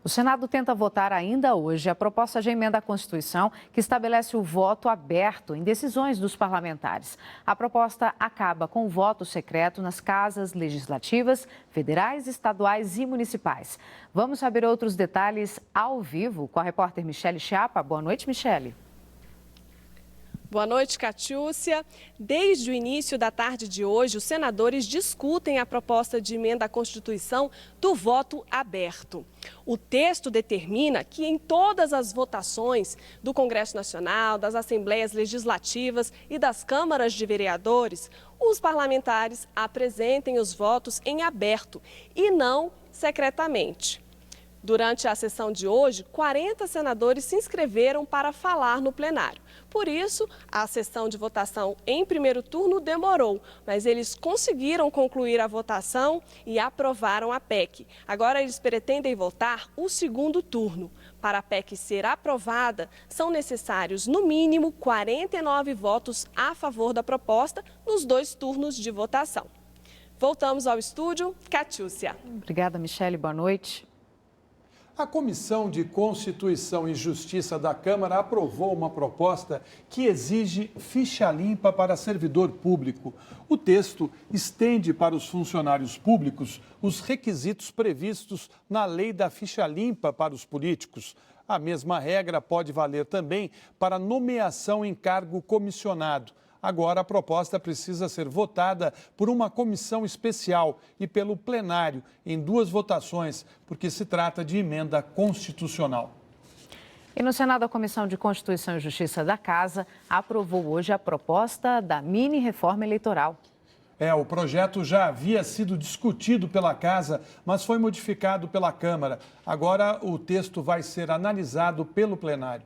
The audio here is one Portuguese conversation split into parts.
O Senado tenta votar ainda hoje a proposta de emenda à Constituição que estabelece o voto aberto em decisões dos parlamentares. A proposta acaba com o voto secreto nas casas legislativas, federais, estaduais e municipais. Vamos saber outros detalhes ao vivo com a repórter Michele Chiapa. Boa noite, Michele. Boa noite, Catiúcia. Desde o início da tarde de hoje, os senadores discutem a proposta de emenda à Constituição do voto aberto. O texto determina que em todas as votações do Congresso Nacional, das Assembleias Legislativas e das Câmaras de Vereadores, os parlamentares apresentem os votos em aberto e não secretamente. Durante a sessão de hoje, 40 senadores se inscreveram para falar no plenário. Por isso, a sessão de votação em primeiro turno demorou, mas eles conseguiram concluir a votação e aprovaram a PEC. Agora eles pretendem votar o segundo turno. Para a PEC ser aprovada, são necessários, no mínimo, 49 votos a favor da proposta nos 2 turnos de votação. Voltamos ao estúdio. Catiúcia. Obrigada, Michele. Boa noite. A Comissão de Constituição e Justiça da Câmara aprovou uma proposta que exige ficha limpa para servidor público. O texto estende para os funcionários públicos os requisitos previstos na lei da ficha limpa para os políticos. A mesma regra pode valer também para nomeação em cargo comissionado. Agora, a proposta precisa ser votada por uma comissão especial e pelo plenário em 2 votações, porque se trata de emenda constitucional. E no Senado, a Comissão de Constituição e Justiça da Casa aprovou hoje a proposta da mini-reforma eleitoral. O projeto já havia sido discutido pela Casa, mas foi modificado pela Câmara. Agora, o texto vai ser analisado pelo plenário.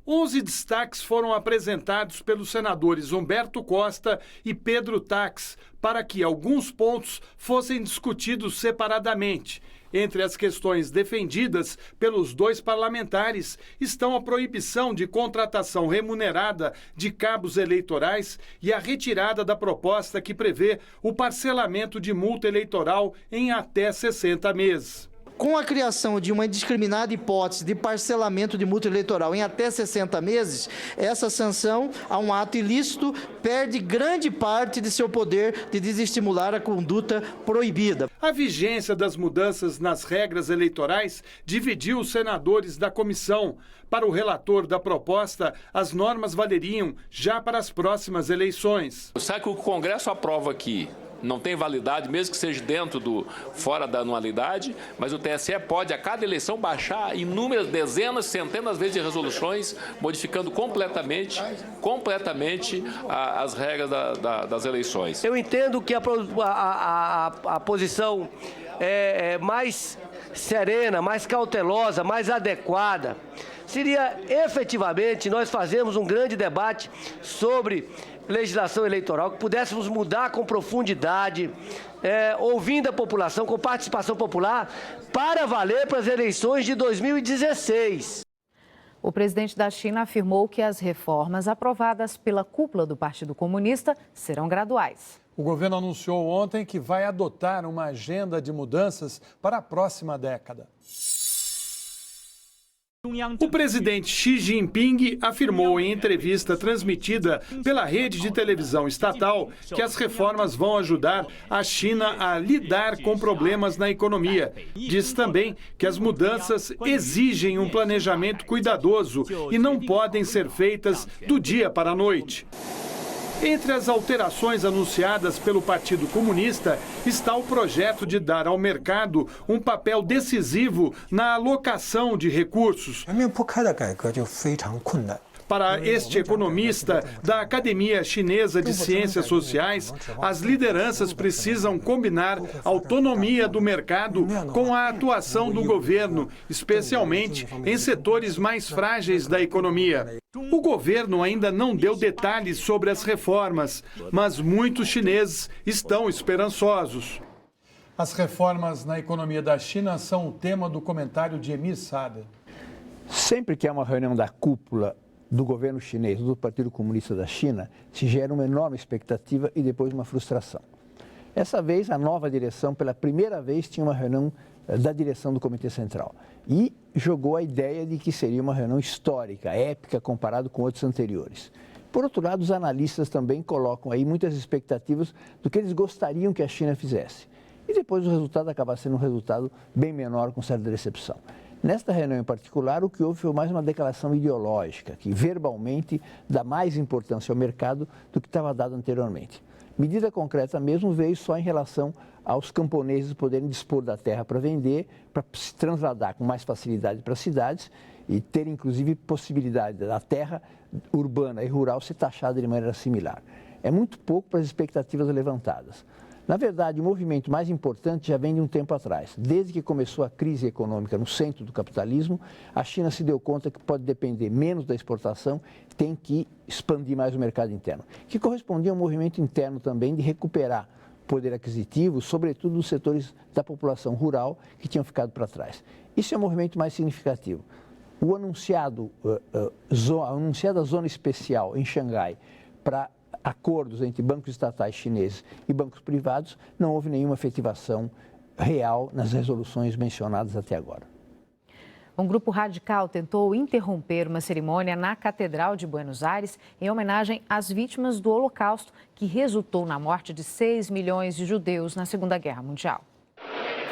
11 destaques foram apresentados pelos senadores Humberto Costa e Pedro Tax para que alguns pontos fossem discutidos separadamente. Entre as questões defendidas pelos 2 parlamentares estão a proibição de contratação remunerada de cabos eleitorais e a retirada da proposta que prevê o parcelamento de multa eleitoral em até 60 meses. Com a criação de uma indiscriminada hipótese de parcelamento de multa eleitoral em até 60 meses, essa sanção a um ato ilícito perde grande parte de seu poder de desestimular a conduta proibida. A vigência das mudanças nas regras eleitorais dividiu os senadores da comissão. Para o relator da proposta, as normas valeriam já para as próximas eleições. Sabe que o Congresso aprova aqui? Não tem validade, mesmo que seja fora da anualidade, mas o TSE pode, a cada eleição, baixar inúmeras dezenas, centenas vezes de resoluções, modificando completamente as regras das eleições. Eu entendo que a posição é mais serena, mais cautelosa, mais adequada. Seria, efetivamente, nós fazermos um grande debate sobre legislação eleitoral, que pudéssemos mudar com profundidade, ouvindo a população, com participação popular, para valer para as eleições de 2016. O presidente da China afirmou que as reformas aprovadas pela cúpula do Partido Comunista serão graduais. O governo anunciou ontem que vai adotar uma agenda de mudanças para a próxima década. O presidente Xi Jinping afirmou em entrevista transmitida pela rede de televisão estatal que as reformas vão ajudar a China a lidar com problemas na economia. Diz também que as mudanças exigem um planejamento cuidadoso e não podem ser feitas do dia para a noite. Entre as alterações anunciadas pelo Partido Comunista está o projeto de dar ao mercado um papel decisivo na alocação de recursos. Para este economista da Academia Chinesa de Ciências Sociais, as lideranças precisam combinar a autonomia do mercado com a atuação do governo, especialmente em setores mais frágeis da economia. O governo ainda não deu detalhes sobre as reformas, mas muitos chineses estão esperançosos. As reformas na economia da China são o tema do comentário de Emir Sader. Sempre que há uma reunião da cúpula do governo chinês, do Partido Comunista da China, se gera uma enorme expectativa e depois uma frustração. Essa vez, a nova direção, pela primeira vez, tinha uma reunião da direção do Comitê Central. E jogou a ideia de que seria uma reunião histórica, épica, comparado com outros anteriores. Por outro lado, os analistas também colocam aí muitas expectativas do que eles gostariam que a China fizesse. E depois o resultado acaba sendo um resultado bem menor, com certa decepção. Nesta reunião em particular, o que houve foi mais uma declaração ideológica, que verbalmente dá mais importância ao mercado do que estava dado anteriormente. Medida concreta mesmo veio só em relação aos camponeses poderem dispor da terra para vender, para se trasladar com mais facilidade para as cidades e ter, inclusive, possibilidade da terra urbana e rural ser taxada de maneira similar. É muito pouco para as expectativas levantadas. Na verdade, o movimento mais importante já vem de um tempo atrás. Desde que começou a crise econômica no centro do capitalismo, a China se deu conta que pode depender menos da exportação, tem que expandir mais o mercado interno, que correspondia a um movimento interno também de recuperar poder aquisitivo, sobretudo dos setores da população rural que tinham ficado para trás. Isso é o movimento mais significativo. A anunciada zona especial em Xangai para acordos entre bancos estatais chineses e bancos privados, não houve nenhuma efetivação real nas resoluções mencionadas até agora. Um grupo radical tentou interromper uma cerimônia na Catedral de Buenos Aires em homenagem às vítimas do Holocausto, que resultou na morte de 6 milhões de judeus na Segunda Guerra Mundial.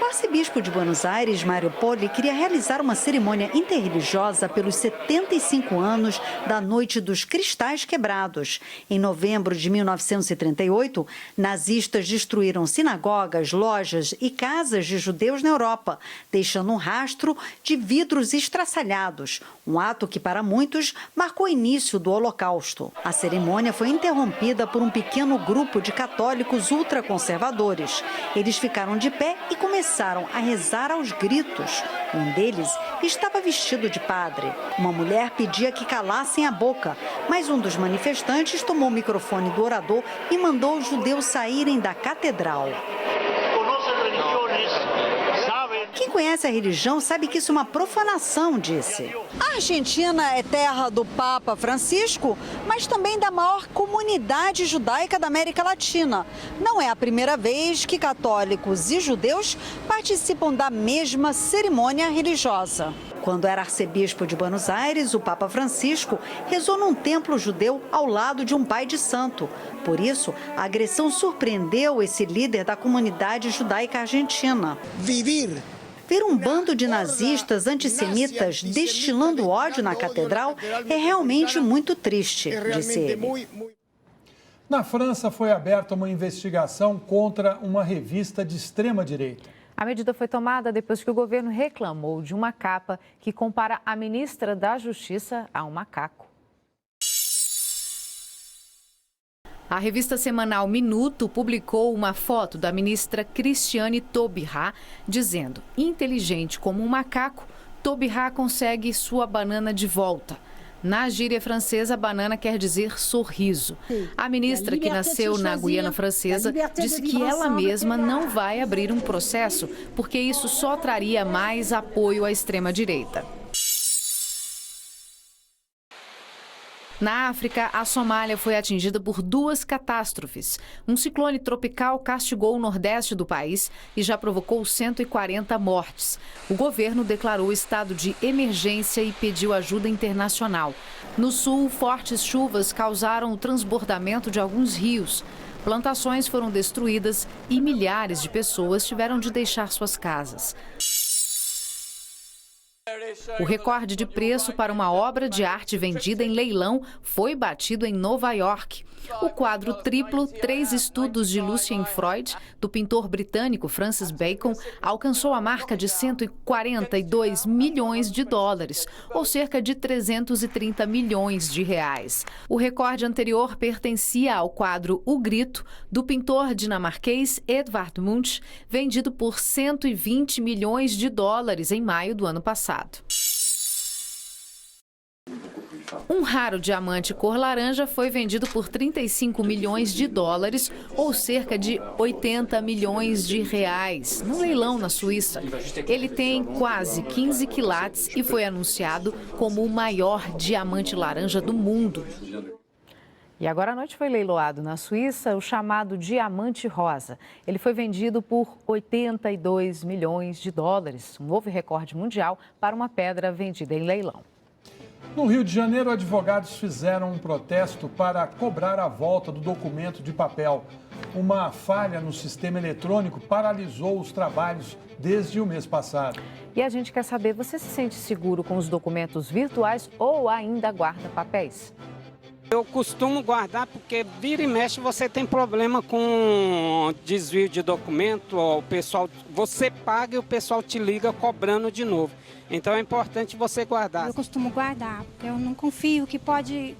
O arcebispo de Buenos Aires, Mário Poli, queria realizar uma cerimônia interreligiosa pelos 75 anos da Noite dos Cristais Quebrados. Em novembro de 1938, nazistas destruíram sinagogas, lojas e casas de judeus na Europa, deixando um rastro de vidros estraçalhados, um ato que, para muitos, marcou o início do Holocausto. A cerimônia foi interrompida por um pequeno grupo de católicos ultraconservadores. Eles ficaram de pé e começaram a rezar aos gritos. Um deles estava vestido de padre. Uma mulher pedia que calassem a boca, mas um dos manifestantes tomou o microfone do orador e mandou os judeus saírem da catedral. Quem conhece a religião sabe que isso é uma profanação, disse. A Argentina é terra do Papa Francisco, mas também da maior comunidade judaica da América Latina. Não é a primeira vez que católicos e judeus participam da mesma cerimônia religiosa. Quando era arcebispo de Buenos Aires, o Papa Francisco rezou num templo judeu ao lado de um pai de santo. Por isso, a agressão surpreendeu esse líder da comunidade judaica argentina. Ver um bando de nazistas antissemitas destilando ódio na catedral é realmente muito triste, disse ele. Na França foi aberta uma investigação contra uma revista de extrema-direita. A medida foi tomada depois que o governo reclamou de uma capa que compara a ministra da Justiça a um macaco. A revista semanal Minuto publicou uma foto da ministra Christiane Taubira dizendo: inteligente como um macaco, Taubira consegue sua banana de volta. Na gíria francesa, banana quer dizer sorriso. A ministra, que nasceu na Guiana Francesa, disse que ela mesma não vai abrir um processo, porque isso só traria mais apoio à extrema-direita. Na África, a Somália foi atingida por 2 catástrofes. Um ciclone tropical castigou o nordeste do país e já provocou 140 mortes. O governo declarou estado de emergência e pediu ajuda internacional. No sul, fortes chuvas causaram o transbordamento de alguns rios. Plantações foram destruídas e milhares de pessoas tiveram de deixar suas casas. O recorde de preço para uma obra de arte vendida em leilão foi batido em Nova York. O quadro triplo, 3 estudos de Lucian Freud, do pintor britânico Francis Bacon, alcançou a marca de 142 milhões de dólares, ou cerca de 330 milhões de reais. O recorde anterior pertencia ao quadro O Grito, do pintor dinamarquês Edvard Munch, vendido por 120 milhões de dólares em maio do ano passado. Um raro diamante cor laranja foi vendido por 35 milhões de dólares, ou cerca de 80 milhões de reais, num leilão na Suíça. Ele tem quase 15 quilates e foi anunciado como o maior diamante laranja do mundo. E agora à noite foi leiloado na Suíça o chamado Diamante Rosa. Ele foi vendido por 82 milhões de dólares, um novo recorde mundial para uma pedra vendida em leilão. No Rio de Janeiro, advogados fizeram um protesto para cobrar a volta do documento de papel. Uma falha no sistema eletrônico paralisou os trabalhos desde o mês passado. E a gente quer saber, você se sente seguro com os documentos virtuais ou ainda guarda papéis? Eu costumo guardar porque vira e mexe você tem problema com desvio de documento, o pessoal, você paga e o pessoal te liga cobrando de novo. Então é importante você guardar. Eu costumo guardar, porque eu não confio que pode,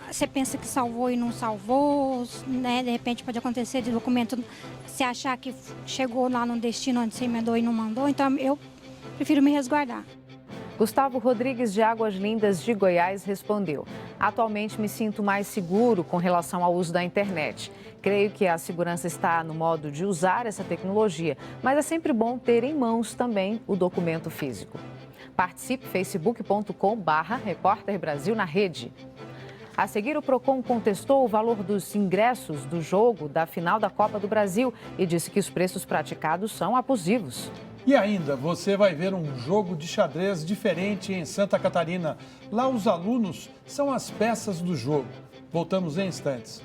você pensa que salvou e não salvou, né? De repente pode acontecer de documento, você achar que chegou lá no destino onde você emendou e não mandou, então eu prefiro me resguardar. Gustavo Rodrigues, de Águas Lindas de Goiás, respondeu: atualmente me sinto mais seguro com relação ao uso da internet. Creio que a segurança está no modo de usar essa tecnologia, mas é sempre bom ter em mãos também o documento físico. Participe, facebook.com/Repórter Brasil na rede. A seguir, o Procon contestou o valor dos ingressos do jogo da final da Copa do Brasil e disse que os preços praticados são abusivos. E ainda, você vai ver um jogo de xadrez diferente em Santa Catarina. Lá os alunos são as peças do jogo. Voltamos em instantes.